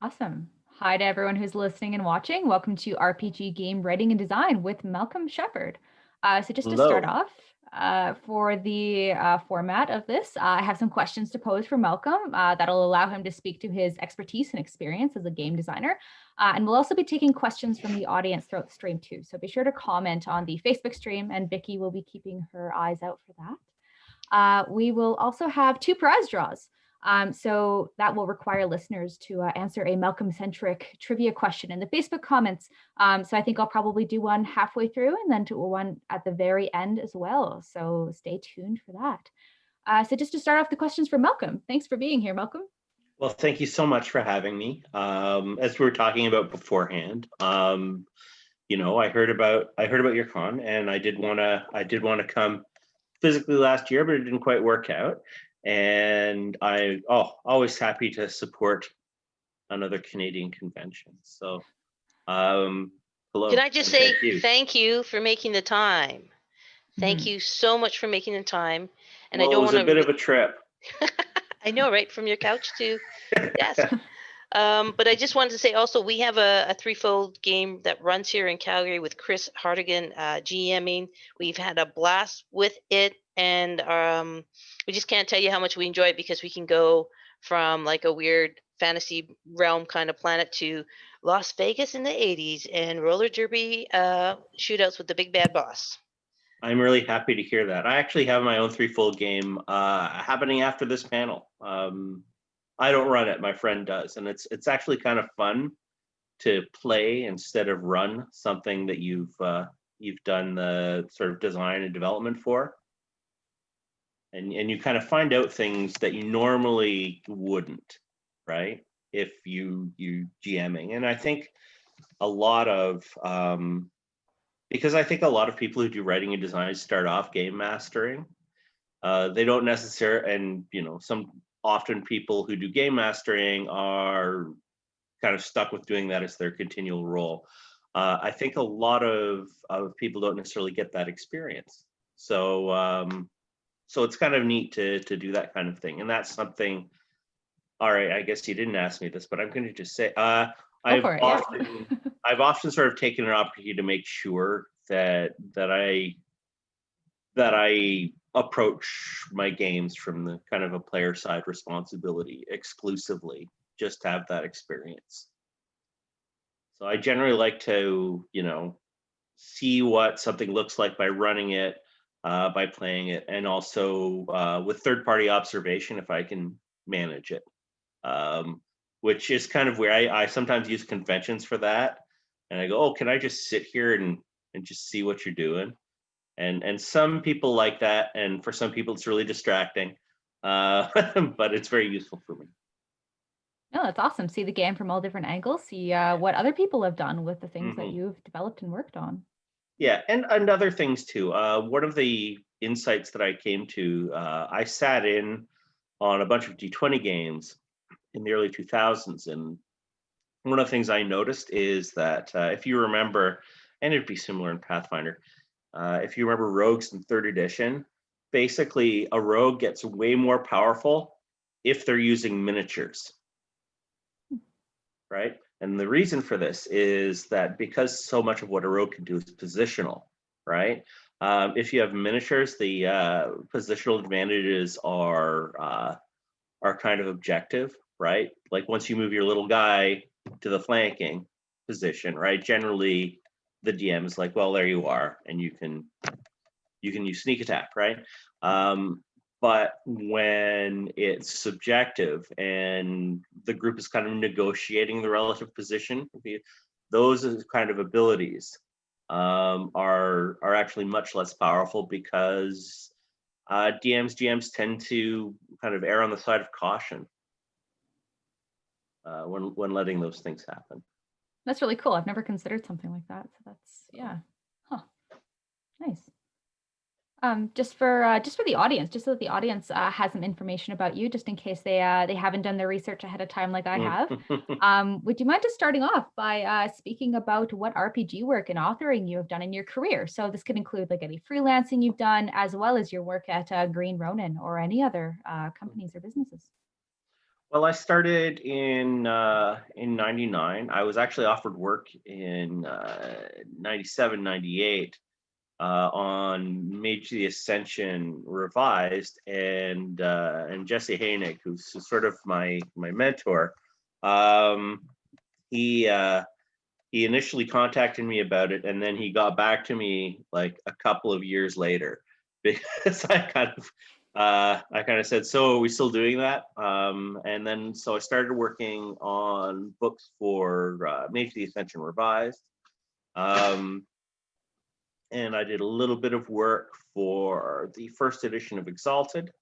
Awesome. Hi to everyone who's listening and watching. Welcome to RPG Game Writing and Design with Malcolm Sheppard. So just to start Hello. off, for the format of this, I have some questions to pose for Malcolm that'll allow him to speak to his expertise and experience as a game designer. And we'll also be taking questions from the audience throughout the stream too. So be sure to comment on the Facebook stream, and Vicky will be keeping her eyes out for that. We will also have two prize draws. So that will require listeners to answer a Malcolm-centric trivia question in the Facebook comments. So I think I'll probably do one halfway through and then do one at the very end as well. So stay tuned for that. So just to start off the questions for Malcolm. Thanks for being here, Malcolm. Well, thank you so much for having me. As we were talking about beforehand, I heard about your con, and I did want to come physically last year, but it didn't quite work out. And always happy to support another Canadian convention. So, hello. Can I just and say thank you for making the time? Thank Mhm. you so much for making the time. And Well, I don't it was want a bit of a trip. I know, right? From your couch to desk. But I just wanted to say also, we have a threefold game that runs here in Calgary with Chris Hartigan GMing. We've had a blast with it, and we just can't tell you how much we enjoy it because we can go from like a weird fantasy realm kind of planet to Las Vegas in the 80s and roller derby shootouts with the big bad boss. I'm really happy to hear that. I actually have my own threefold game happening after this panel. I don't run it; my friend does, and it's actually kind of fun to play instead of run something that you've done the sort of design and development for, and you kind of find out things that you normally wouldn't, right? If you GMing, and I think a lot of because I think a lot of people who do writing and design start off game mastering. They don't necessarily, and some often people who do game mastering are kind of stuck with doing that as their continual role. I think a lot of people don't necessarily get that experience. So it's kind of neat to do that kind of thing, and that's something. All right, I guess you didn't ask me this, but I'm going to just say Go for it. Yeah. I've often sort of taken an opportunity to make sure that I approach my games from the kind of a player side responsibility exclusively, just to have that experience. So I generally like to, see what something looks like by running it, by playing it, and also with third-party observation if I can manage it. Which is kind of where I sometimes use conventions for that. And I go, oh, can I just sit here and just see what you're doing? And some people like that, and for some people it's really distracting, but it's very useful for me. No, that's awesome. See the game from all different angles. See what other people have done with the things that Hmm. you've developed and worked on. Yeah, and other things too. One of the insights that I came to, I sat in on a bunch of D20 games in the early 2000s, and one of the things I noticed is that if you remember, and it'd be similar in Pathfinder, if you remember rogues in third edition, basically a rogue gets way more powerful if they're using miniatures, right? And the reason for this is that because so much of what a rogue can do is positional, right? If you have miniatures, the positional advantages are kind of objective, right? Like once you move your little guy to the flanking position, right? Generally, the DM is like, well, there you are, and you can use sneak attack, right? But when it's subjective and the group is kind of negotiating the relative position, those kind of abilities are actually much less powerful because GMs tend to kind of err on the side of caution when letting those things happen. That's really cool. I've never considered something like that. So that's, yeah. Huh. Nice. Just for the audience, just so that the audience has some information about you, just in case they haven't done their research ahead of time like I have. Would you mind just starting off by speaking about what RPG work and authoring you have done in your career? So this could include like any freelancing you've done, as well as your work at Green Ronin or any other companies or businesses. Well, I started in '99. I was actually offered work in '97, '98 on Mage the Ascension Revised, and Jesse Haynick, who's sort of my mentor. He initially contacted me about it, and then he got back to me like a couple of years later, because I kind of said, "So are we still doing that?" And then so I started working on books for Mage the Ascension Revised, and I did a little bit of work for the first edition of Exalted.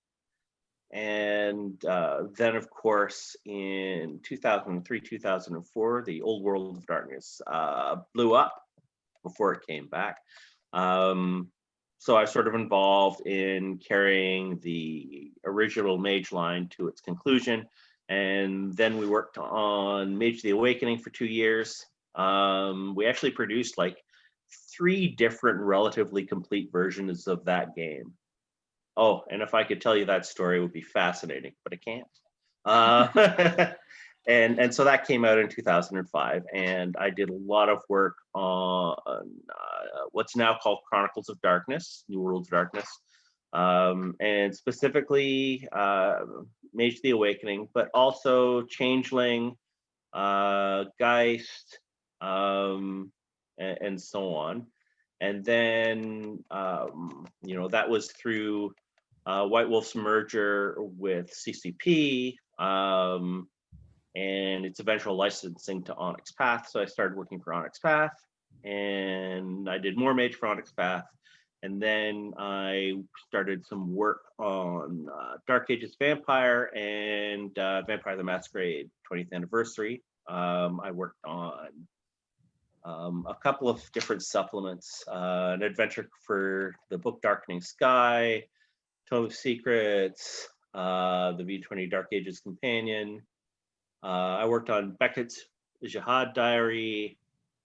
And then, of course, in 2003, 2004, the Old World of Darkness blew up before it came back. So I was sort of involved in carrying the original Mage line to its conclusion. And then we worked on Mage the Awakening for 2 years. We actually produced like 3 different relatively complete versions of that game. Oh, and if I could tell you that story, it would be fascinating, but I can't. And so that came out in 2005, and I did a lot of work on what's now called Chronicles of Darkness, New Worlds of Darkness, and specifically Mage the Awakening, but also Changeling, Geist, and so on. And then, that was through White Wolf's merger with CCP, and its eventual licensing to Onyx Path. So I started working for Onyx Path, and I did more Mage for Onyx Path. And then I started some work on Dark Ages Vampire and Vampire the Masquerade 20th Anniversary. I worked on a couple of different supplements, an adventure for the book Darkening Sky, Tome of Secrets, the V20 Dark Ages Companion. I worked on Beckett's Jihad Diary.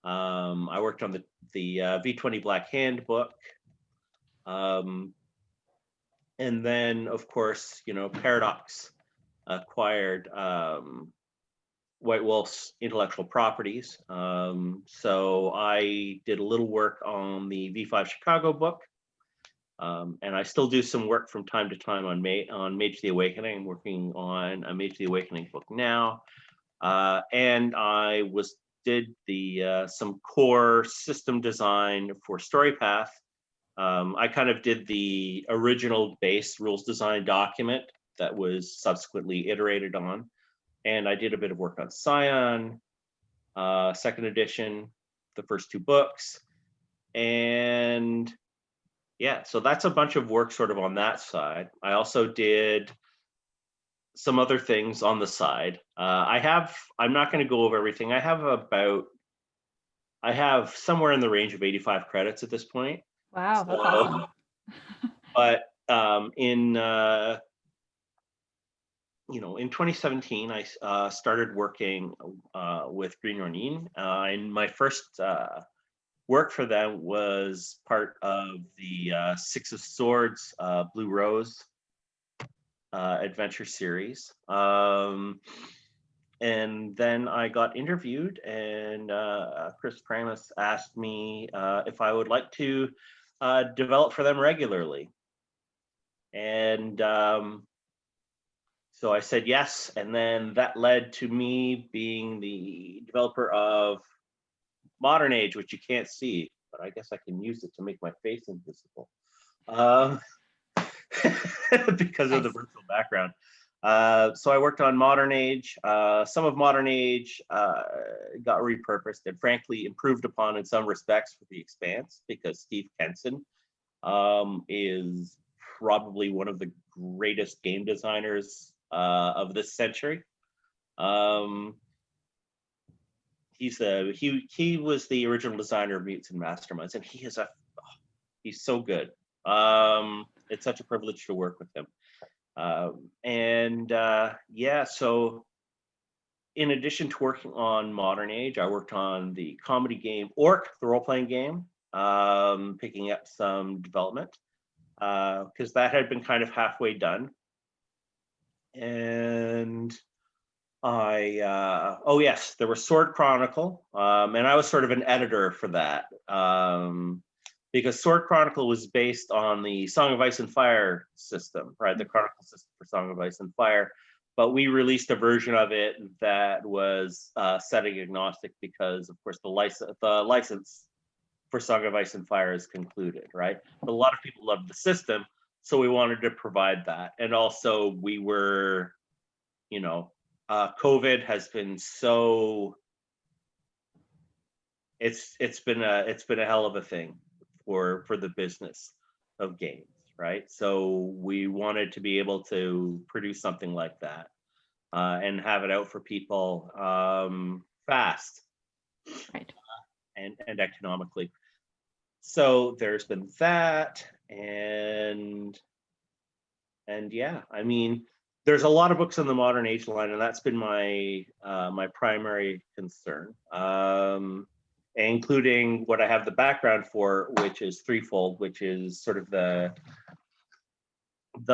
I worked on the V20 Black Handbook. And then, of course, Paradox acquired White Wolf's intellectual properties. So I did a little work on the V5 Chicago book. And I still do some work from time to time on Mage the Awakening. I'm working on a Mage the Awakening book now. And I did some core system design for StoryPath. I kind of did the original base rules design document that was subsequently iterated on. And I did a bit of work on Scion, second edition, the first 2 books. And yeah, so that's a bunch of work sort of on that side. I also did some other things on the side. I'm not going to go over everything. I have somewhere in the range of 85 credits at this point. Wow, that's awesome. But in 2017, I started working with Green Ronin, and my first work for them was part of the Six of Swords Blue Rose adventure series. And then I got interviewed, and Chris Pramas asked me if I would like to develop for them regularly. And so I said yes, and then that led to me being the developer of Modern Age, which you can't see, but I guess I can use it to make my face invisible because of the virtual background. So I worked on Modern Age. Some of Modern Age got repurposed and frankly improved upon in some respects for the Expanse, because Steve Kenson is probably one of the greatest game designers of this century. He was the original designer of Mutants and Masterminds, and he's so good. It's such a privilege to work with him. So in addition to working on Modern Age, I worked on the comedy game Orc, the role-playing game, picking up some development because that had been kind of halfway done. And Oh yes, there was Sword Chronicle, and I was sort of an editor for that, because Sword Chronicle was based on the Song of Ice and Fire system, right? The Chronicle system for Song of Ice and Fire, but we released a version of it that was setting agnostic because, of course, the license for Song of Ice and Fire is concluded, right? But a lot of people loved the system, so we wanted to provide that, and also we were, you know. COVID has been so it's been a hell of a thing for the business of games, right? So we wanted to be able to produce something like that and have it out for people fast, Right. and economically. So there's been that, and yeah, I mean, there's a lot of books in the modern age line, and that's been my my primary concern, including what I have the background for, which is Threefold, which is sort of the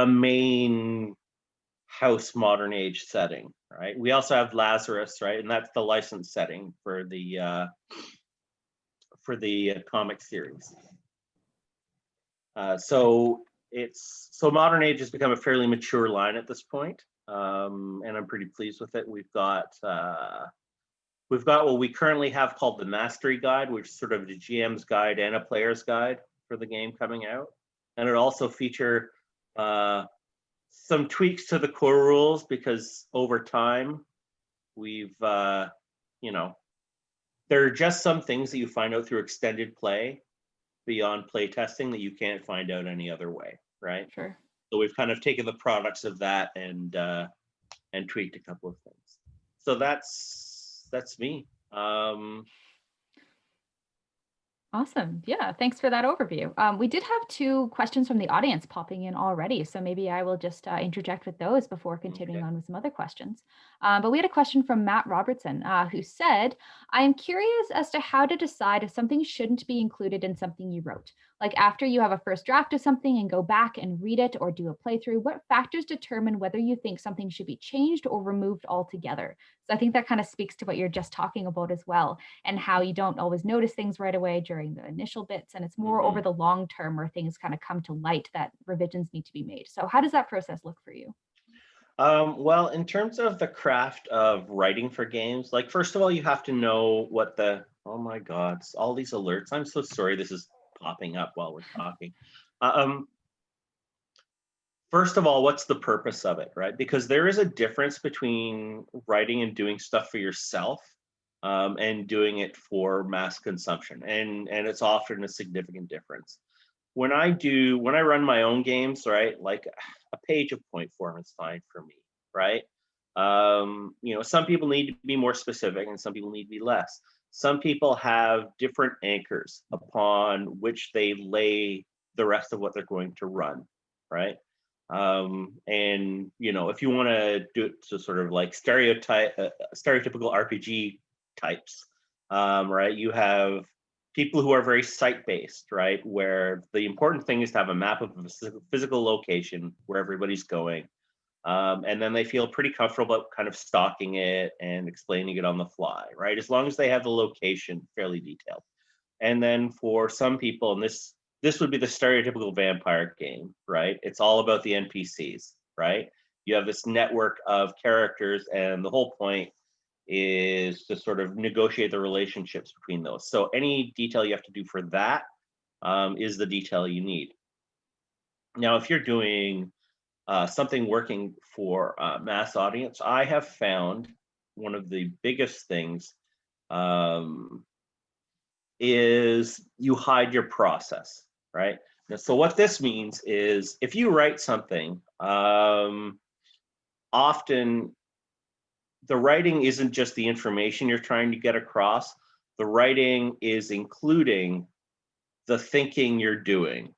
main house modern age setting, right? We also have Lazarus, right, and that's the license setting for the comic series. So modern age has become a fairly mature line at this point, and I'm pretty pleased with it. We've got what we currently have called the Mastery Guide, which is sort of the GM's guide and a player's guide for the game coming out, and it also feature some tweaks to the core rules because over time we've you know, there are just some things that you find out through extended play beyond play testing that you can't find out any other way, right? Sure. So we've kind of taken the products of that and tweaked a couple of things. So that's me. Awesome. Yeah, thanks for that overview. We did have 2 questions from the audience popping in already, so maybe I will just interject with those before continuing Okay. on with some other questions. But we had a question from Matt Robertson, who said, I am curious as to how to decide if something shouldn't be included in something you wrote. Like after you have a first draft of something and go back and read it or do a playthrough, what factors determine whether you think something should be changed or removed altogether? So I think that kind of speaks to what you're just talking about as well, and how you don't always notice things right away during the initial bits. And it's more over the long term where things kind of come to light that revisions need to be made. So how does that process look for you? Well, in terms of the craft of writing for games, like first of all, you have to know what oh my God, all these alerts. I'm so sorry this is popping up while we're talking. First of all, what's the purpose of it, right? Because there is a difference between writing and doing stuff for yourself and doing it for mass consumption. And it's often a significant difference. When I run my own games, right, like a page of point form is fine for me, right? You know, some people need to be more specific and some people need to be less. Some people have different anchors upon which they lay the rest of what they're going to run, right? And you know, if you want to do it to sort of like stereotypical RPG types, right? You have people who are very site-based, right? Where the important thing is to have a map of a physical location where everybody's going. And then they feel pretty comfortable about kind of stalking it and explaining it on the fly, right? As long as they have the location fairly detailed. And then for some people, and this would be the stereotypical vampire game, right? It's all about the NPCs, right? You have this network of characters, and the whole point is to sort of negotiate the relationships between those. So any detail you have to do for that is the detail you need. Now, if you're doing something working for a mass audience, I have found one of the biggest things is you hide your process, right? Now, so what this means is if you write something, often the writing isn't just the information you're trying to get across. The writing is including the thinking you're doing,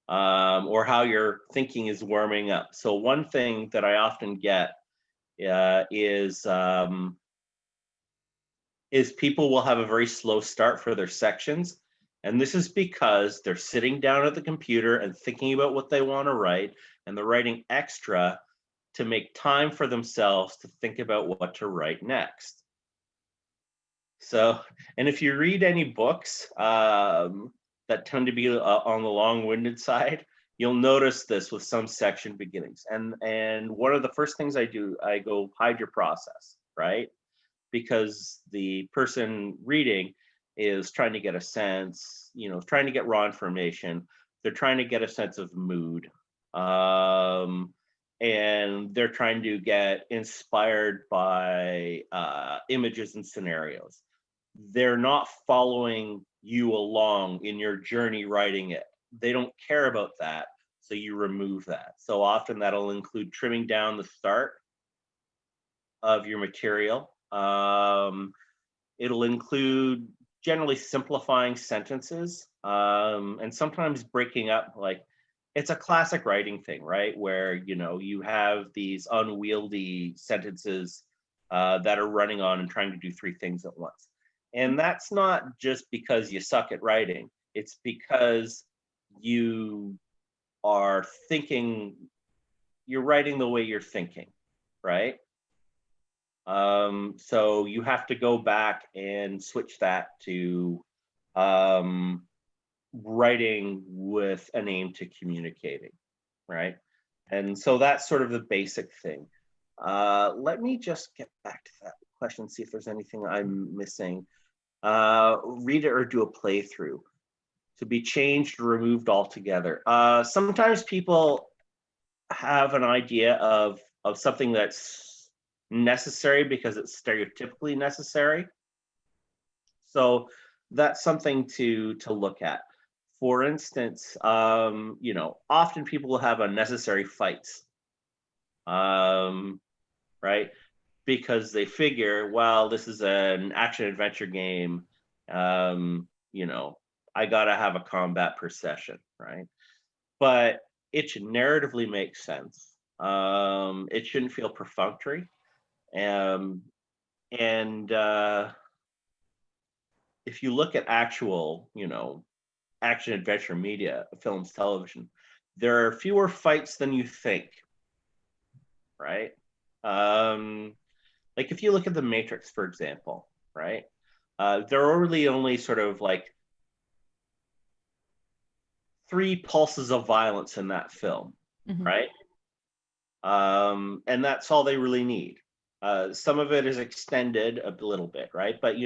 or how your thinking is warming up. So one thing that I often get is people will have a very slow start for their sections. And this is because they're sitting down at the computer and thinking about what they want to write, and they're writing extra to make time for themselves to think about what to write next. So, and if you read any books that tend to be on the long-winded side, you'll notice this with some section beginnings. And one of the first things I do, I go hide your process, right? Because the person reading is trying to get a sense, trying to get raw information. They're trying to get a sense of mood. And they're trying to get inspired by images and scenarios. They're not following you along in your journey writing it. They don't care about that, so you remove that. So often that'll include trimming down the start of your material. It'll include generally simplifying sentences, and sometimes breaking up, like, it's a classic writing thing, right? Where, you have these unwieldy sentences that are running on and trying to do three things at once. And that's not just because you suck at writing. It's because you are thinking, you're writing the way you're thinking, right? So you have to go back and switch that to writing with an aim to communicating, right? And so that's sort of the basic thing. Let me just get back to that question, see if there's anything I'm missing. Read it or do a playthrough. To be changed or removed altogether. Sometimes people have an idea of something that's necessary because it's stereotypically necessary. So that's something to look at. For instance, often people will have unnecessary fights, right? Because they figure, well, this is an action adventure game, I gotta have a combat per session, right? But it should narratively make sense. It shouldn't feel perfunctory. And if you look at actual, action adventure media, films, television, there are fewer fights than you think, right? Like if you look at The Matrix, for example, right? There are really only sort of like 3 pulses of violence in that film, right? And that's all they really need. Some of it is extended a little bit, right? But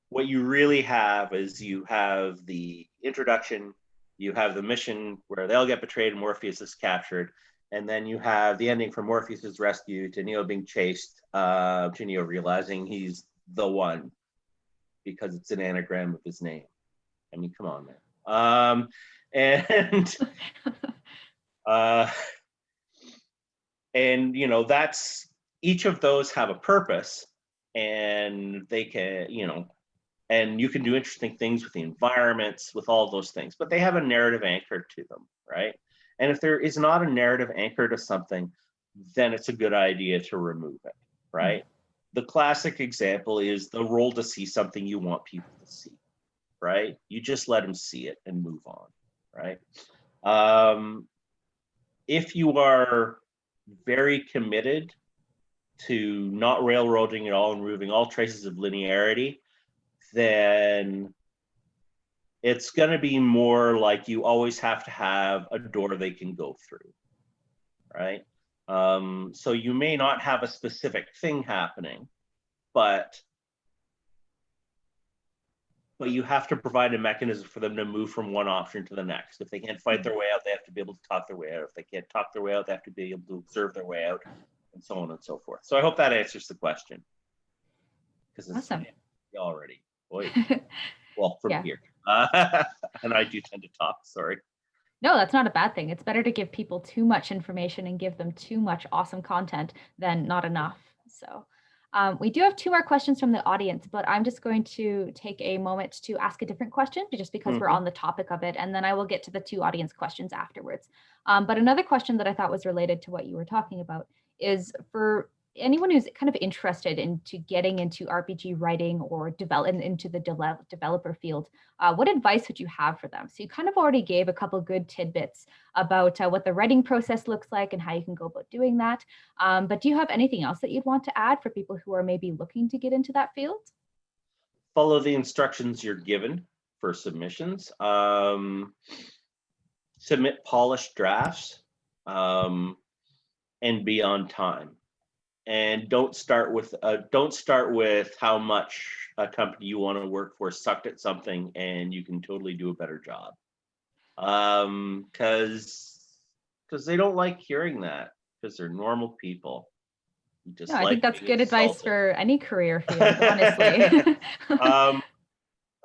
what you really have is you have the introduction, you have the mission where they all get betrayed and Morpheus is captured, and then you have the ending for Morpheus is rescued, to Neo being chased, to Neo realizing he's the one because it's an anagram of his name. I mean, come on, man. And that's, each of those have a purpose, and they can, and you can do interesting things with the environments, with all those things, but they have a narrative anchor to them, right? And if there is not a narrative anchor to something, then it's a good idea to remove it, right? The classic example is the roll to see something you want people to see, right? You just let them see it and move on, right? If you are very committed to not railroading at all and removing all traces of linearity, then it's going to be more like you always have to have a door they can go through, right? So you may not have a specific thing happening, but you have to provide a mechanism for them to move from one option to the next. If they can't fight their way out, they have to be able to talk their way out. If they can't talk their way out, they have to be able to observe their way out, and so on and so forth. So I hope that answers the question. Because it's awesome. Already. Boy. Well, from here. And I do tend to talk, sorry. No, that's not a bad thing. It's better to give people too much information and give them too much awesome content than not enough. So we do have 2 more questions from the audience, but I'm just going to take a moment to ask a different question just because we're on the topic of it. And then I will get to the 2 audience questions afterwards. But another question that I thought was related to what you were talking about is, for anyone who's kind of interested into getting into RPG writing or into the developer field, what advice would you have for them? So you kind of already gave a couple good tidbits about what the writing process looks like and how you can go about doing that. But do you have anything else that you'd want to add for people who are maybe looking to get into that field? Follow the instructions you're given for submissions. Submit polished drafts, and be on time. And don't start with how much a company you want to work for sucked at something and you can totally do a better job. Because they don't like hearing that, because they're normal people. Just No, I like think that's being good advice insulted. for any career field, honestly.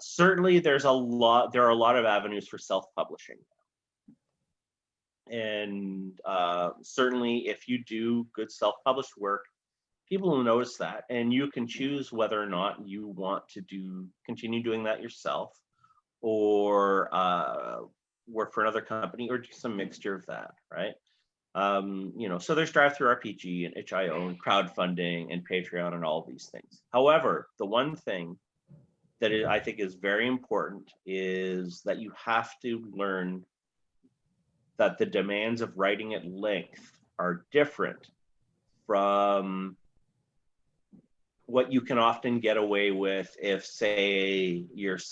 Certainly there are a lot of avenues for self-publishing. And certainly if you do good self-published work, people will notice that, and you can choose whether or not you want to continue doing that yourself, or work for another company, or do some mixture of that, right? So there's Drive-Thru-RPG and itch.io and crowdfunding and Patreon and all of these things. However, the one thing that I think is very important is that you have to learn that the demands of writing at length are different from what you can often get away with if, say, if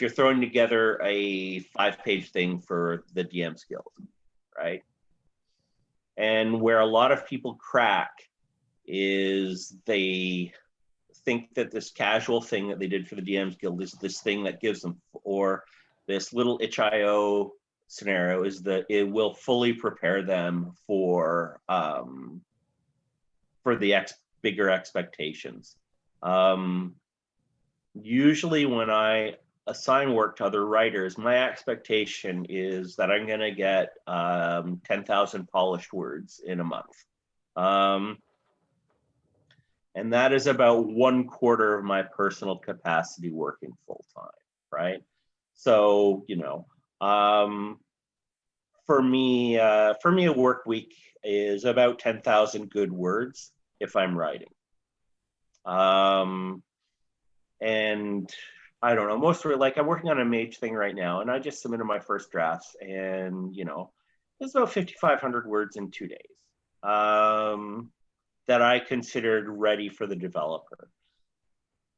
you're throwing together a 5-page thing for the DM's Guild, right? And where a lot of people crack is they think that this casual thing that they did for the DM's Guild is this thing that gives them, or this little itch.io scenario is that it will fully prepare them for the bigger expectations. Usually when I assign work to other writers, my expectation is that I'm going to get 10,000 polished words in a month. And that is about 1/4 of my personal capacity working full time, right? So, for me, a work week is about 10,000 good words if I'm writing. And I don't know, mostly, like, I'm working on a mage thing right now, and I just submitted my first drafts, and it's about 5,500 words in 2 days that I considered ready for the developer.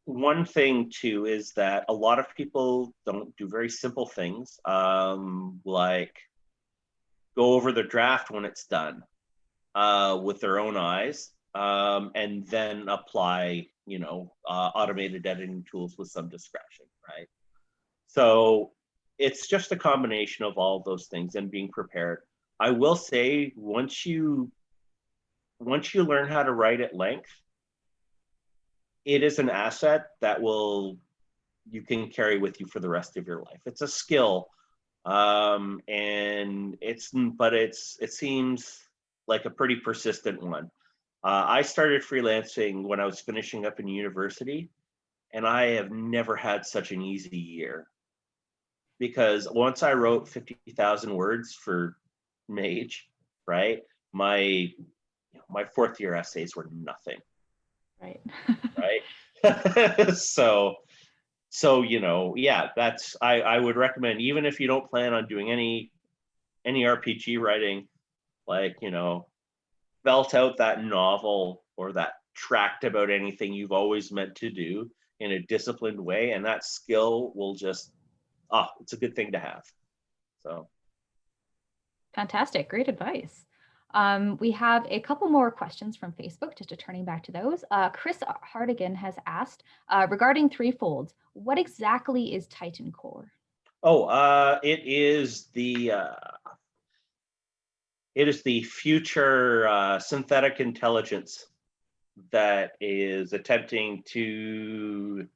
One thing too is that a lot of people don't do very simple things, like go over the draft when it's done with their own eyes, and then apply automated editing tools with some discretion, right? So it's just a combination of all of those things and being prepared. I will say, once you learn how to write at length, it is an asset that you can carry with you for the rest of your life. It's a skill, and it seems like a pretty persistent one. I started freelancing when I was finishing up in university, and I have never had such an easy year, because once I wrote 50,000 words for Mage, right? My 4th year essays were nothing. Right. Right. So yeah, I would recommend, even if you don't plan on doing any RPG writing, like, belt out that novel or that tract about anything you've always meant to do in a disciplined way, and that skill will just, it's a good thing to have. So fantastic, great advice. We have a couple more questions from Facebook, just turning back to those. Chris Hardigan has asked, regarding Threefold, what exactly is Titan Core? It is the future synthetic intelligence that is attempting to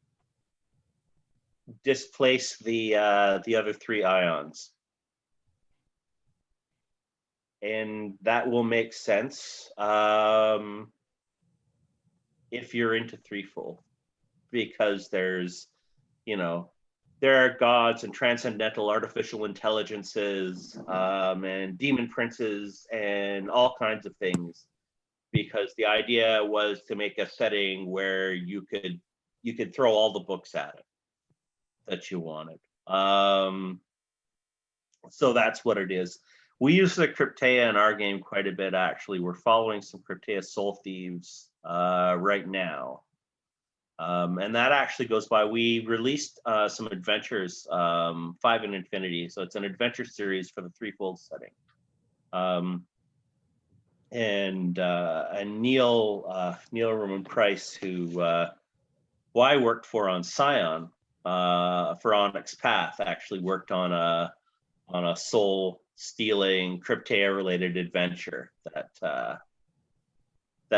displace the other 3 ions. And that will make sense if you're into Threefold, because there's, there are gods and transcendental artificial intelligences, and demon princes and all kinds of things because the idea was to make a setting where you could throw all the books at it that you wanted. So that's what it is. We use the Cryptea in our game quite a bit, actually. We're following some Cryptea Soul Thieves right now. And that actually goes by, we released some adventures, 5 in Infinity. So it's an adventure series for the threefold setting. And Neil Roman Price, who I worked for on Scion for Onyx Path, actually worked on a soul stealing Cryptea related adventure that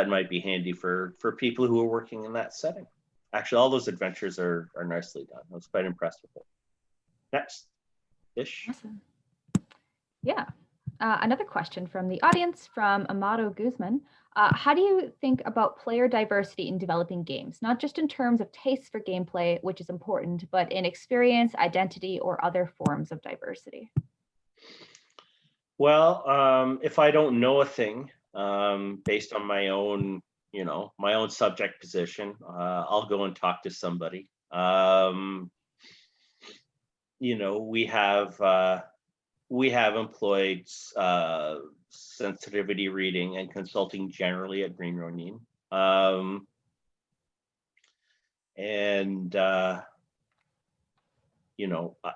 might be handy for people who are working in that setting. Actually, all those adventures are nicely done. I was quite impressed with it. Next, Ish. Awesome. Yeah. Another question from the audience from Amado Guzman. How do you think about player diversity in developing games, not just in terms of taste for gameplay, which is important, but in experience, identity, or other forms of diversity? Well, if I don't know a thing, based on my own subject position, I'll go and talk to somebody. We have employed sensitivity reading and consulting generally at Green Ronin.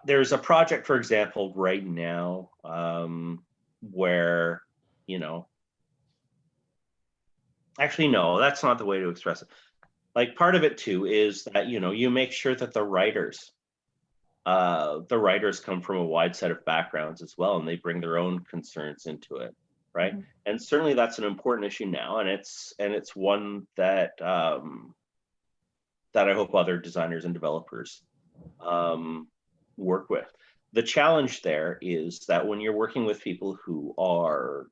There's a project, for example, right now where, actually, no, that's not the way to express it. Like, part of it too is that, you make sure that the writers come from a wide set of backgrounds as well, and they bring their own concerns into it, right? Mm-hmm. And certainly that's an important issue now, and it's one that I hope other designers and developers work with. The challenge there is that when you're working with people who are,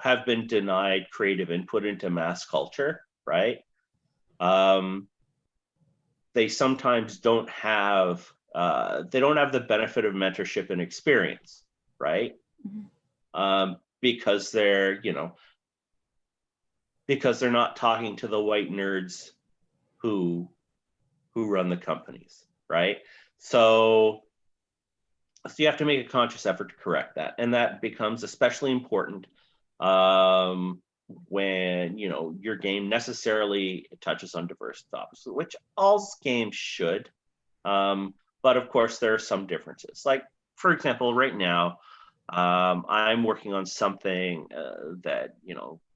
have been denied creative input into mass culture, right? They sometimes don't have the benefit of mentorship and experience, right? Mm-hmm. Because they're not talking to the white nerds who run the companies, right? So you have to make a conscious effort to correct that, and that becomes especially important when your game necessarily touches on diverse topics, which all games should. But of course, there are some differences. Like, for example, right now, I'm working on something that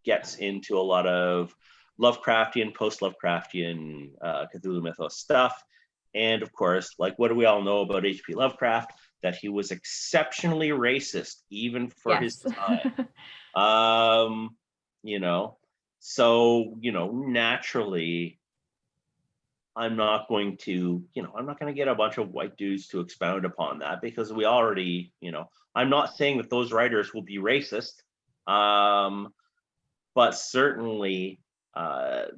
gets into a lot of Lovecraftian, post-Lovecraftian Cthulhu mythos stuff. And of course, like, what do we all know about H.P. Lovecraft? That he was exceptionally racist, even for his time. So naturally, I'm not going to get a bunch of white dudes to expound upon that, because we already, I'm not saying that those writers will be racist, but certainly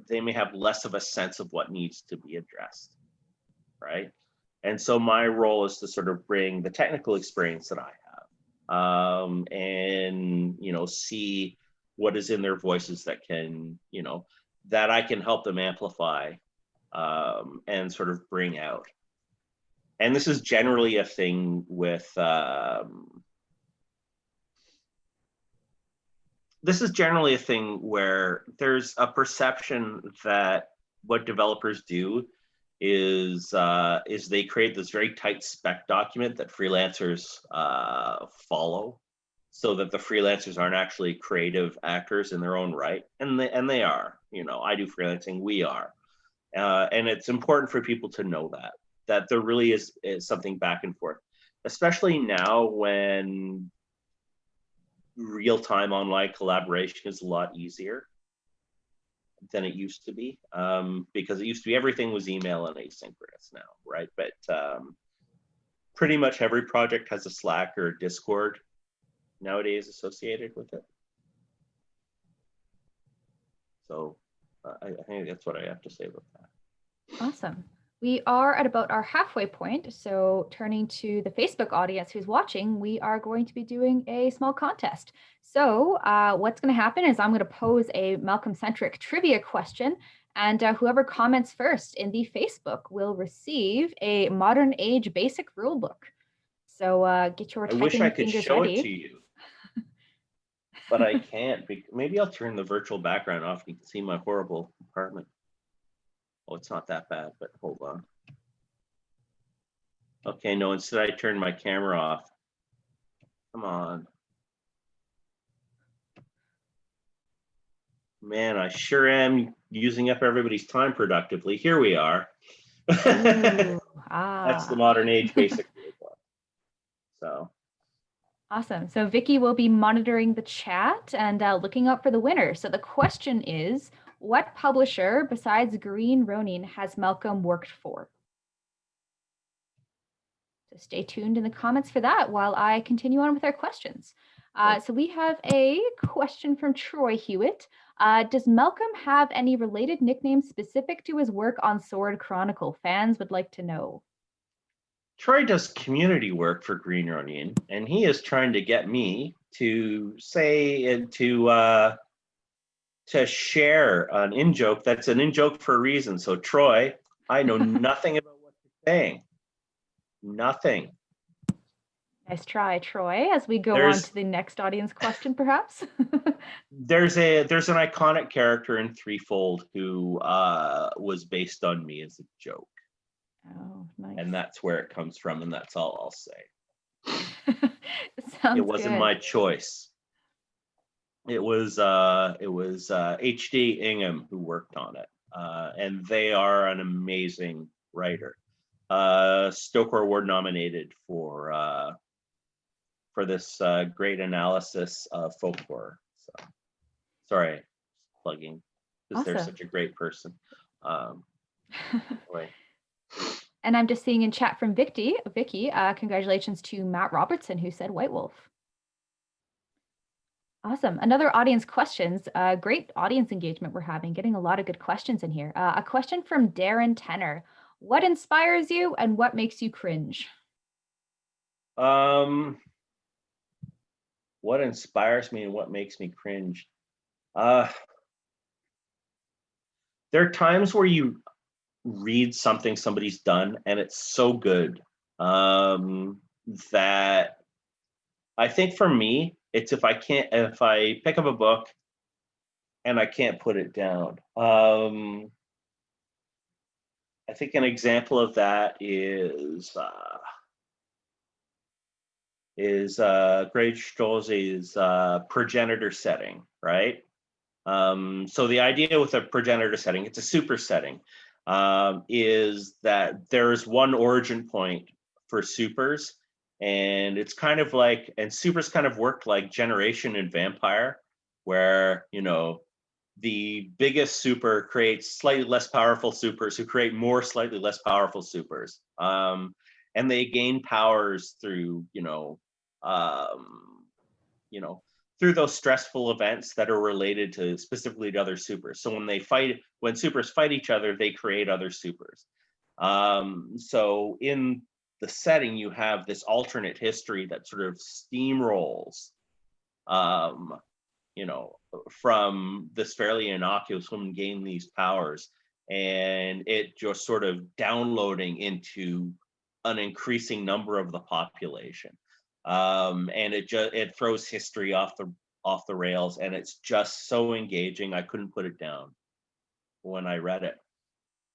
they may have less of a sense of what needs to be addressed, right? And so my role is to sort of bring the technical experience that I have, and see what is in their voices that can, that I can help them amplify and sort of bring out. And this is generally a thing with where there's a perception that what developers do is they create this very tight spec document that freelancers follow, so that the freelancers aren't actually creative actors in their own right, and they are. I do freelancing, we are, and it's important for people to know that there really is something back and forth, especially now when real-time online collaboration is a lot easier than it used to be, because it used to be everything was email and asynchronous now, right? But pretty much every project has a Slack or a Discord nowadays associated with it. So I think that's what I have to say about that. Awesome. We are at about our halfway point. So turning to the Facebook audience who's watching, we are going to be doing a small contest. So what's going to happen is I'm going to pose a Malcolm-centric trivia question, and whoever comments first in the Facebook will receive a modern age basic rule book. So get your I wish I typing could fingers show ready. it to you, but I can't. Maybe I'll turn the virtual background off. You can see my horrible apartment. Oh, it's not that bad, but hold on. Okay, no, instead I turned my camera off. Come on. Man, I sure am using up everybody's time productively. Here we are. Ooh, That's the modern age basic rule book. So. Awesome. So Vicky will be monitoring the chat and looking out for the winner. So the question is, what publisher besides Green Ronin has Malcolm worked for? So stay tuned in the comments for that while I continue on with our questions. So we have a question from Troy Hewitt. Does Malcolm have any related nicknames specific to his work on Sword Chronicle? Fans would like to know. Troy does community work for Green Ronin, and he is trying to get me to say and to share an in-joke that's an in-joke for a reason. So Troy, I know nothing about what you're saying. Nothing. Nice try, Troy. As we go on to the next audience question, perhaps. There's an iconic character in Threefold who was based on me as a joke. Oh, nice. And that's where it comes from, and that's all I'll say. It wasn't my choice. It was H.D. Ingham who worked on it, and they are an amazing writer. Stoker Award nominated for this great analysis of folk horror. So, sorry, plugging because they're such a great person. Anyway. And I'm just seeing in chat from Vicky, congratulations to Matt Robertson, who said White Wolf. Awesome. Another audience questions. Great audience engagement we're having, getting a lot of good questions in here. A question from Darren Tenner. What inspires you and what makes you cringe? What inspires me and what makes me cringe? There are times where you read something somebody's done and it's so good that I think for me it's if I pick up a book and I can't put it down. I think an example of that is Greg Stolze's progenitor setting, right? So the idea with a progenitor setting, it's a super setting, is that there's one origin point for supers, and it's kind of like, and supers kind of work like Generation and Vampire, where, you know, the biggest super creates slightly less powerful supers who create more slightly less powerful supers. And they gain powers through, through those stressful events that are related to specifically to other supers. So when supers fight each other, they create other supers. So in the setting, you have this alternate history that sort of steamrolls, from this fairly innocuous woman gaining these powers, and it just sort of downloading into an increasing number of the population. And it throws history off the rails, and it's just so engaging. I couldn't put it down when I read it.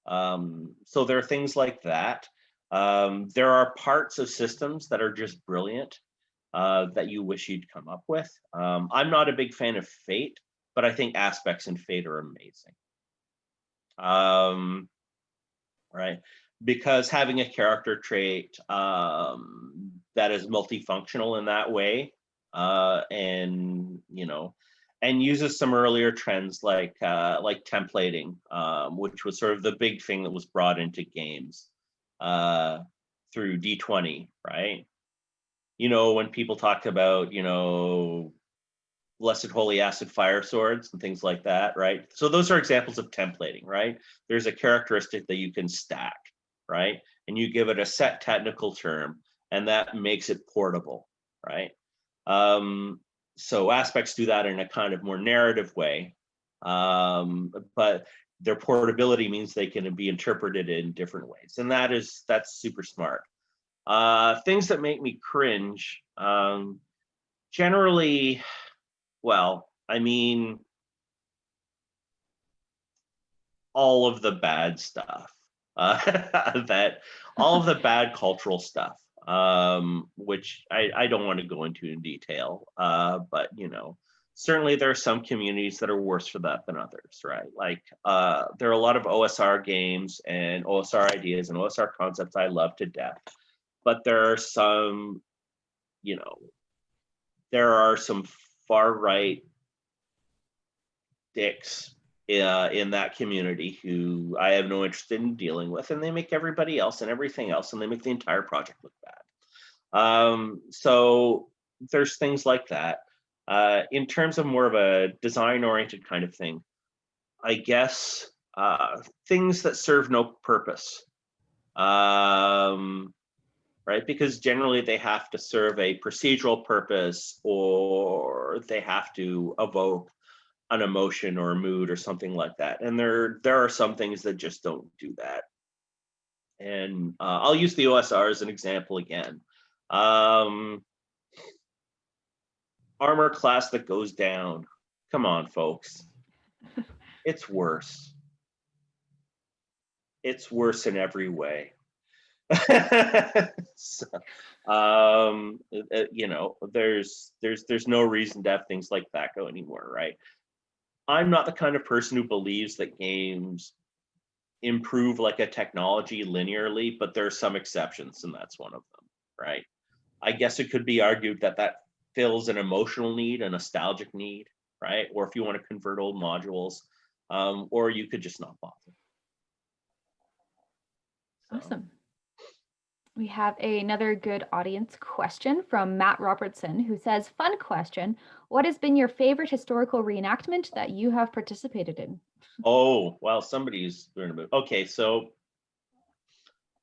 So there are things like that. There are parts of systems that are just brilliant, that you wish you'd come up with. I'm not a big fan of Fate, but I think aspects in Fate are amazing. Right? Because having a character trait that is multifunctional in that way, and uses some earlier trends like templating, which was sort of the big thing that was brought into games through D20, right? When people talk about Blessed Holy Acid Fire Swords and things like that, right? So those are examples of templating, right? There's a characteristic that you can stack. right? And you give it a set technical term, and that makes it portable, right? So aspects do that in a kind of more narrative way, but their portability means they can be interpreted in different ways, and that's super smart. Things that make me cringe, generally, well, I mean, all of the bad stuff, that all of the bad cultural stuff, which I don't want to go into in detail, but certainly there are some communities that are worse for that than others, right? Like there are a lot of OSR games and OSR ideas and OSR concepts I love to death, but there are some, there are some far right dicks in that community who I have no interest in dealing with, and they make everybody else and everything else, and they make the entire project look bad. So there's things like that. In terms of more of a design-oriented kind of thing, I guess things that serve no purpose, right? Because generally they have to serve a procedural purpose, or they have to evoke an emotion or a mood or something like that. And there are some things that just don't do that. And I'll use the OSR as an example again. Armor class that goes down. Come on, folks. It's worse. It's worse in every way. So, there's no reason to have things like that go anymore, right? I'm not the kind of person who believes that games improve like a technology linearly, but there are some exceptions, and that's one of them, right? I guess it could be argued that that fills an emotional need, a nostalgic need, right? Or if you want to convert old modules, or you could just not bother. Awesome. We have another good audience question from Matt Robertson, who says, fun question, what has been your favorite historical reenactment that you have participated in? Oh, well, somebody's doing a move. Okay, so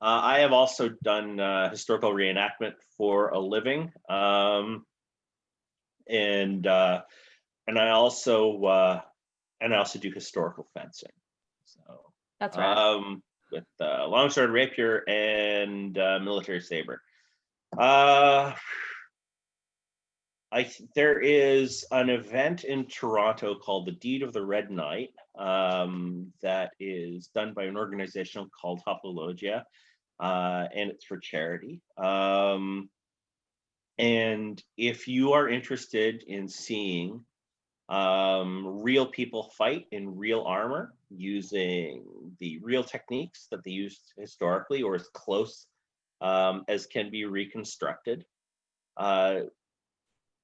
I have also done historical reenactment for a living, and I also do historical fencing. So that's right. With longsword, rapier, and military saber. There is an event in Toronto called the Deed of the Red Knight that is done by an organization called Hopologia, and it's for charity. And if you are interested in seeing real people fight in real armor using the real techniques that they used historically, or as close as can be reconstructed,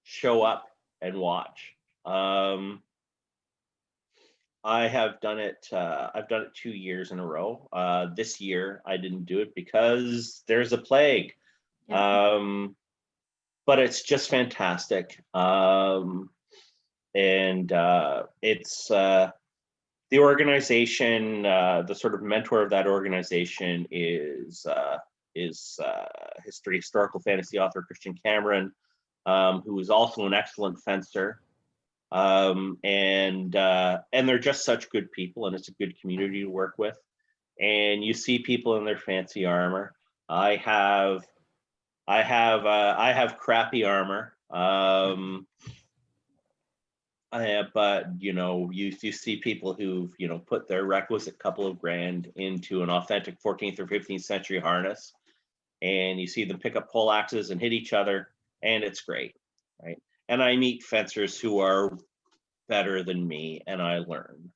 show up and watch. I have done it. I've done it 2 years in a row. This year I didn't do it because there's a plague. Yeah. But it's just fantastic. And it's the organization, the sort of mentor of that organization is historical fantasy author Christian Cameron, who is also an excellent fencer. And they're just such good people, and it's a good community to work with. And you see people in their fancy armor. I have crappy armor. But you see people who've put their requisite couple of grand into an authentic 14th or 15th century harness, and you see them pick up pole axes and hit each other, and it's great, right? And I meet fencers who are better than me, and I learn.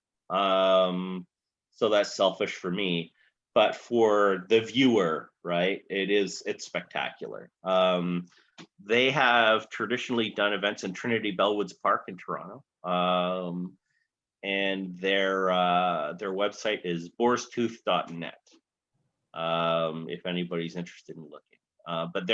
So that's selfish for me, but for the viewer, right? It's spectacular. They have traditionally done events in Trinity Bellwoods Park in Toronto, and their website is boarstooth.net. If anybody's interested in looking, but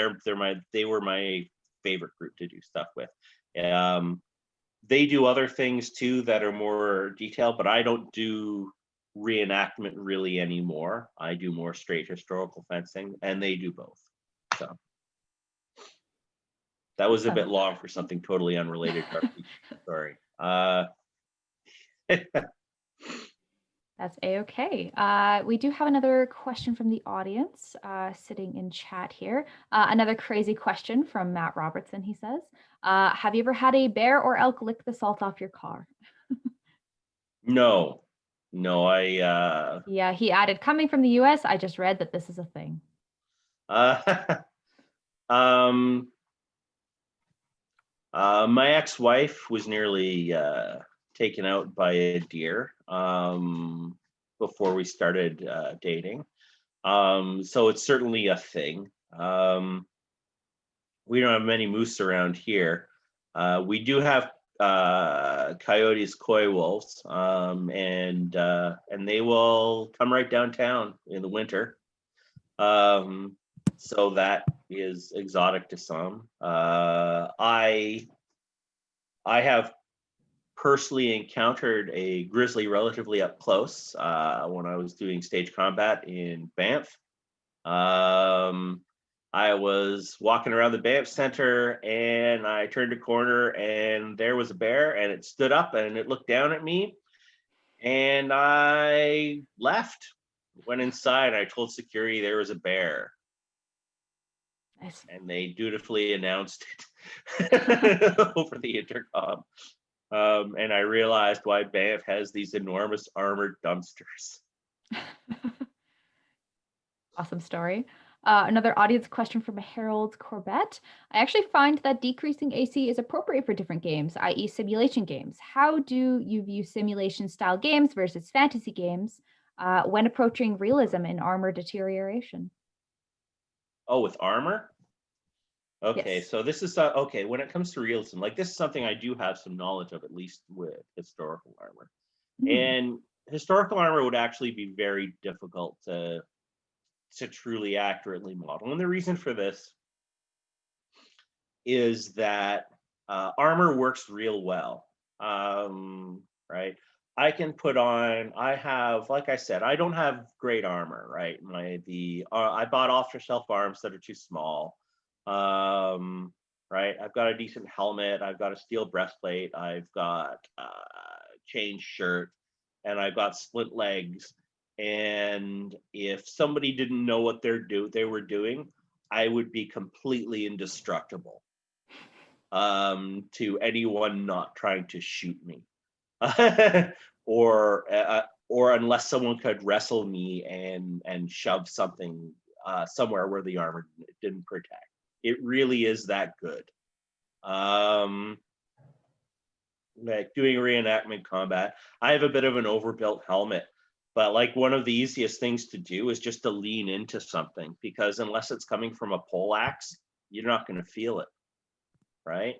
they were my favorite group to do stuff with. They do other things too that are more detailed, but I don't do reenactment really anymore. I do more straight historical fencing, and they do both. So that was a bit long for something totally unrelated to RPG. Sorry. That's a-okay. We do have another question from the audience sitting in chat here. Another crazy question from Matt Robertson, he says. Have you ever had a bear or elk lick the salt off your car? No, Yeah, he added, coming from the US, I just read that this is a thing. My ex-wife was nearly taken out by a deer before we started dating. So it's certainly a thing. We don't have many moose around here. We do have coyotes, coy wolves, and they will come right downtown in the winter. So that is exotic to some. I have personally encountered a grizzly relatively up close when I was doing stage combat in Banff. I was walking around the Banff Center and I turned a corner and there was a bear, and it stood up and it looked down at me, and I left, went inside. I told security there was a bear. Nice. And they dutifully announced it over the intercom. And I realized why Banff has these enormous armored dumpsters. Awesome story. Another audience question from Harold Corbett. I actually find that decreasing AC is appropriate for different games, i.e. simulation games. How do you view simulation style games versus fantasy games when approaching realism in armor deterioration? Oh, with armor? Okay, Yes. so this is, okay, when it comes to realism, like this is something I do have some knowledge of, at least with historical armor. And historical armor would actually be very difficult to truly accurately model. And the reason for this is that armor works real well, right? I can put on, I have, like I said, I don't have great armor, right? I bought off-the-shelf arms that are too small, right? I've got a decent helmet, I've got a steel breastplate, I've got chain shirt, and I've got splint legs. And if somebody didn't know what they were doing, I would be completely indestructible to anyone not trying to shoot me. or unless someone could wrestle me and shove something somewhere where the armor didn't protect. It really is that good. Like doing reenactment combat, I have a bit of an overbuilt helmet, but like one of the easiest things to do is just to lean into something, because unless it's coming from a pole axe, you're not going to feel it, right?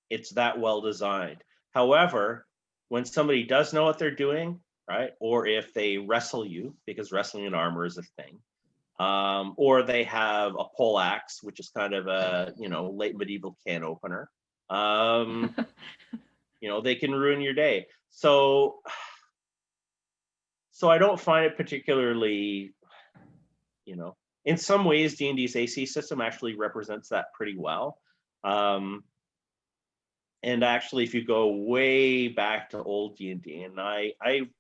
It's that well designed. However, when somebody does know what they're doing, right, or if they wrestle you, because wrestling in armor is a thing, or they have a pole axe, which is kind of a late medieval can opener, they can ruin your day. So I don't find it particularly, in some ways D&D's AC system actually represents that pretty well. And actually, if you go way back to old D&D, and I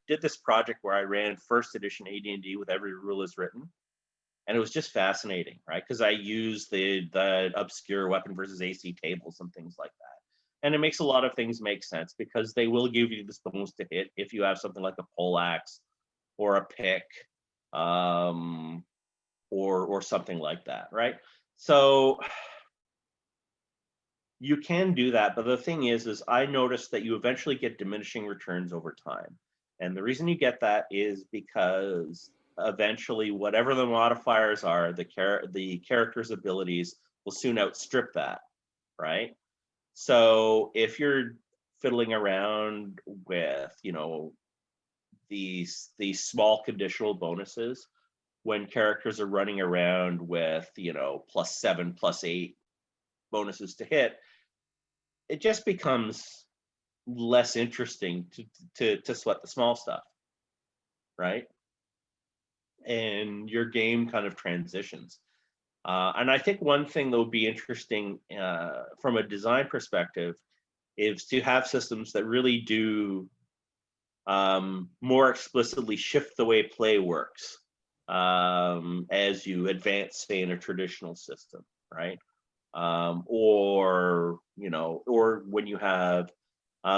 did this project where I ran first edition AD&D with every rule as written, and it was just fascinating, right? Because I used the obscure weapon versus AC tables and things like that. And it makes a lot of things make sense, because they will give you the bones to hit if you have something like a pole axe or a pick, or something like that, right? So you can do that, but the thing is I noticed that you eventually get diminishing returns over time. And the reason you get that is because eventually whatever the modifiers are, the character's abilities will soon outstrip that, right? So if you're fiddling around with, these small conditional bonuses, when characters are running around with, +7, +8 bonuses to hit, it just becomes less interesting to sweat the small stuff. right? And your game kind of transitions. And I think one thing that would be interesting from a design perspective is to have systems that really do more explicitly shift the way play works as you advance, say, in a traditional system, right? Or when you have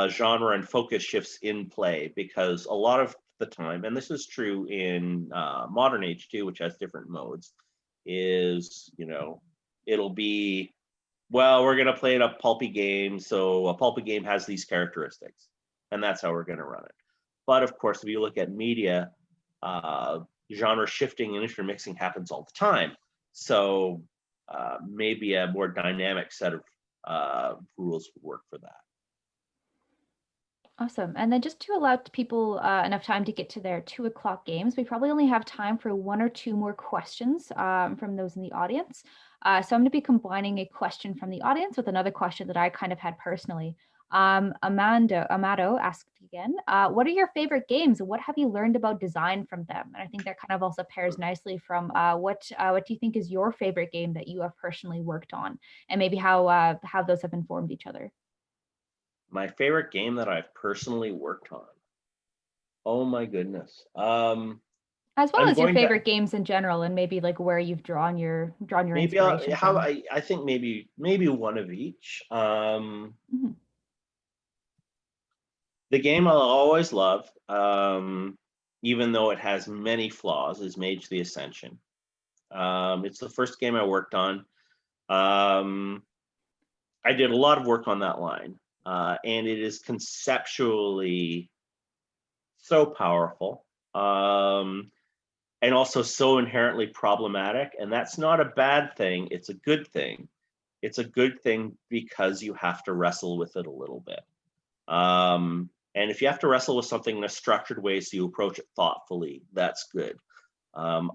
genre and focus shifts in play, because a lot of the time, and this is true in modern age too, which has different modes, is it'll be, well, we're going to play in a pulpy game, so a pulpy game has these characteristics, and that's how we're going to run it. But of course, if you look at media, genre shifting and intermixing happens all the time. So maybe a more dynamic set of rules would work for that. Awesome. And then just to allow people enough time to get to their 2:00 games, we probably only have time for 1 or 2 more questions from those in the audience. So I'm going to be combining a question from the audience with another question that I kind of had personally. Amado asked again, what are your favorite games? What have you learned about design from them? And I think that kind of also pairs nicely from what do you think is your favorite game that you have personally worked on, and maybe how those have informed each other? My favorite game that I've personally worked on. Oh my goodness. As well as your favorite games in general, and maybe like where you've drawn your maybe inspiration from. I think maybe one of each. Mhm. The game I'll always love, even though it has many flaws, is Mage the Ascension. It's the first game I worked on. I did a lot of work on that line, and it is conceptually so powerful, and also so inherently problematic. And that's not a bad thing. It's a good thing. It's a good thing because you have to wrestle with it a little bit. And if you have to wrestle with something in a structured way so you approach it thoughtfully, that's good. A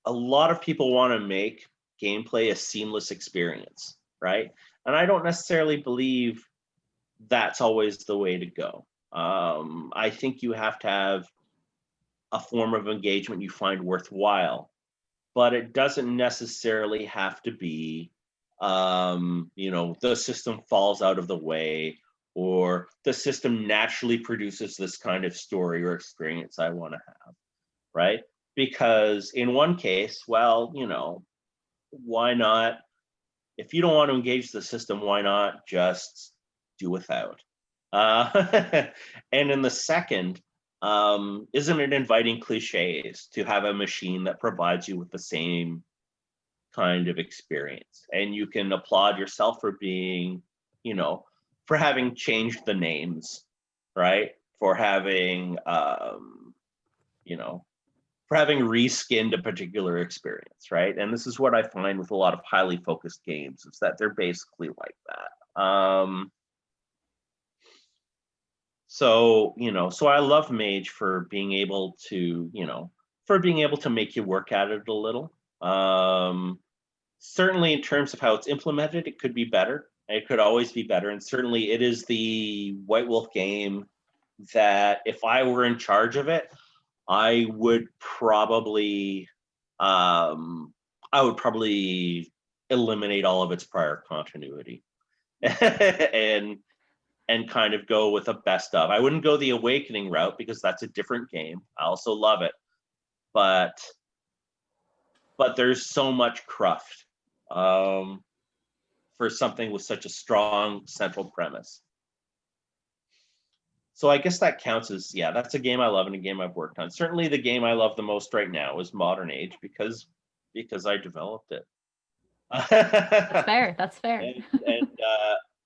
lot of people want to make gameplay a seamless experience, right? And I don't necessarily believe that's always the way to go. I think you have to have a form of engagement you find worthwhile, but it doesn't necessarily have to be, the system falls out of the way, or the system naturally produces this kind of story or experience I want to have, right? Because in one case, well, why not? If you don't want to engage the system, why not just do without? And in the second, isn't it inviting cliches to have a machine that provides you with the same kind of experience? And you can applaud yourself for being, for having changed the names, right? For having, for having reskinned a particular experience, right? And this is what I find with a lot of highly focused games, is that they're basically like that. So I love Mage for being able to, make you work at it a little. Certainly in terms of how it's implemented, it could be better. It could always be better. And certainly it is the White Wolf game that if I were in charge of it, I would probably eliminate all of its prior continuity and kind of go with a best of. I wouldn't go the Awakening route because that's a different game. I also love it, but there's so much cruft for something with such a strong central premise. So I guess that counts as, that's a game I love and a game I've worked on. Certainly the game I love the most right now is Modern Age because I developed it. That's fair. That's fair.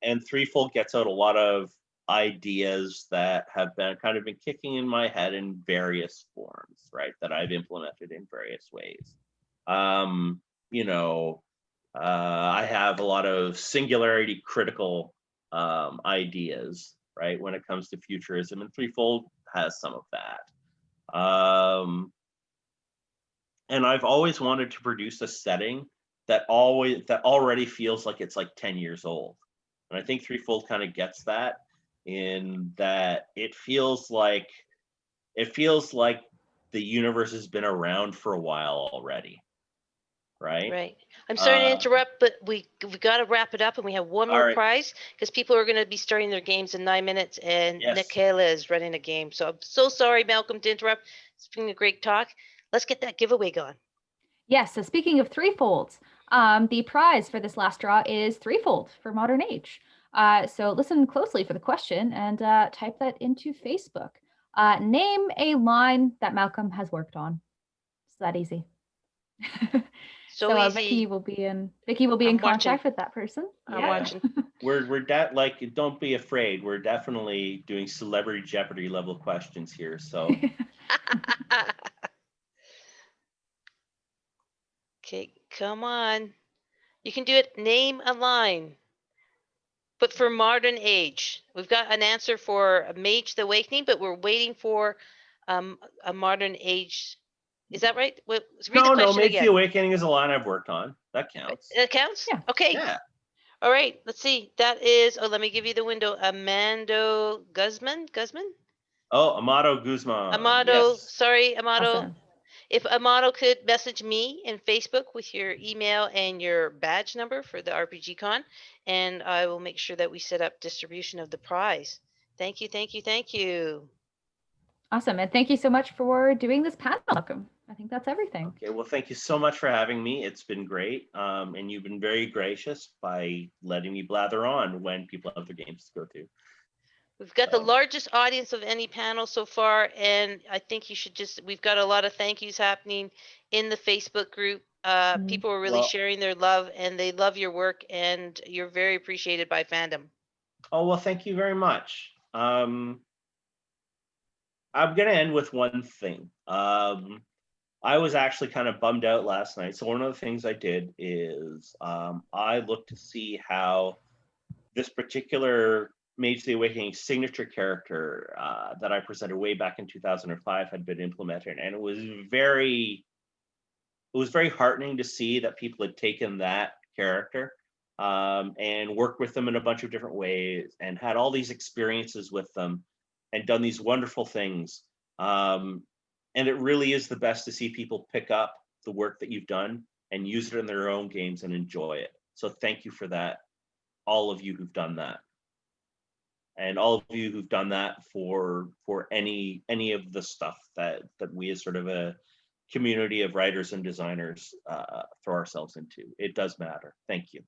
And Threefold gets out a lot of ideas that have been kicking in my head in various forms, right? That I've implemented in various ways. I have a lot of singularity critical ideas, right? When it comes to futurism, and Threefold has some of that. And I've always wanted to produce a setting that already feels like it's like 10 years old. And I think Threefold kind of gets that, in that it feels like it feels like the universe has been around for a while already, right? Right. I'm sorry to Uh, interrupt, but we got to wrap it up, and we have one all more right. prize because people are going to be starting their games in 9 minutes, and Yes. Nikayla is running a game. So I'm so sorry, Malcolm, to interrupt. It's been a great talk. Let's get that giveaway going. Yes, so speaking of threefolds, the prize for this last draw is threefold for Modern Age. So listen closely for the question and type that into Facebook. Name a line that Malcolm has worked on. It's that easy. So Vicky easy. will be in contact with that person. I'm watching. We're like, don't be afraid. We're definitely doing Celebrity Jeopardy level questions here. So Okay, come on. You can do it. Name a line. But for Modern Age, we've got an answer for Mage the Awakening, but we're waiting for a Modern Age. Is that right? Read the question Mage again. the Awakening is a line I've worked on. That counts. It counts? Yeah. Okay. Yeah. All right. Let's see. That is, let me give you the window. Amado Guzman? Oh, Amado Guzman. Amado. Yes. Sorry, Amado. Awesome. If Amado could message me in Facebook with your email and your badge number for the RPG-Con, and I will make sure that we set up distribution of the prize. Thank you, thank you, thank you. Awesome. And thank you so much for doing this panel, Malcolm. I think that's everything. Okay, well, thank you so much for having me. It's been great. And you've been very gracious by letting me blather on when people have their games to go to. We've got the largest audience of any panel so far, and I think you should we've got a lot of thank yous happening in the Facebook group. People are really sharing their love, and they love your work, and you're very appreciated by fandom. Oh, well, thank you very much. I'm going to end with one thing. I was actually kind of bummed out last night. So one of the things I did is I looked to see how this particular Mage the Awakening signature character that I presented way back in 2005 had been implemented, and it was very heartening to see that people had taken that character and worked with them in a bunch of different ways and had all these experiences with them and done these wonderful things. And it really is the best to see people pick up the work that you've done and use it in their own games and enjoy it. So thank you for that, all of you who've done that. And all of you who've done that for any of the stuff that we as sort of a community of writers and designers throw ourselves into. It does matter. Thank you.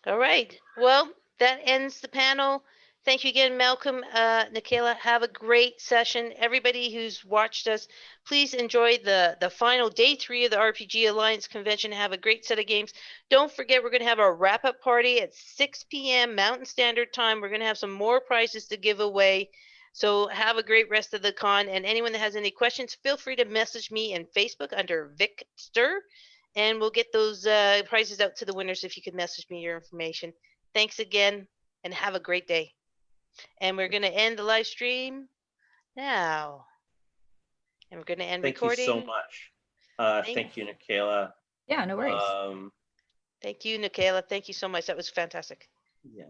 All right. Well, that ends the panel. Thank you again, Malcolm. Nikayla, have a great session. Everybody who's watched us, please enjoy the final day 3 of the RPG Alliance convention. Have a great set of games. Don't forget, we're going to have our wrap-up party at 6 p.m. Mountain Standard Time. We're going to have some more prizes to give away. So have a great rest of the con. And anyone that has any questions, feel free to message me in Facebook under Vicster, and we'll get those prizes out to the winners if you could message me your information. Thanks again, and have a great day. And we're going to end the live stream now. And we're going to end recording. Thank you so much. Thank you, Nikayla. Yeah, no worries. Thank you, Nikayla. Thank you so much. That was fantastic. Yeah.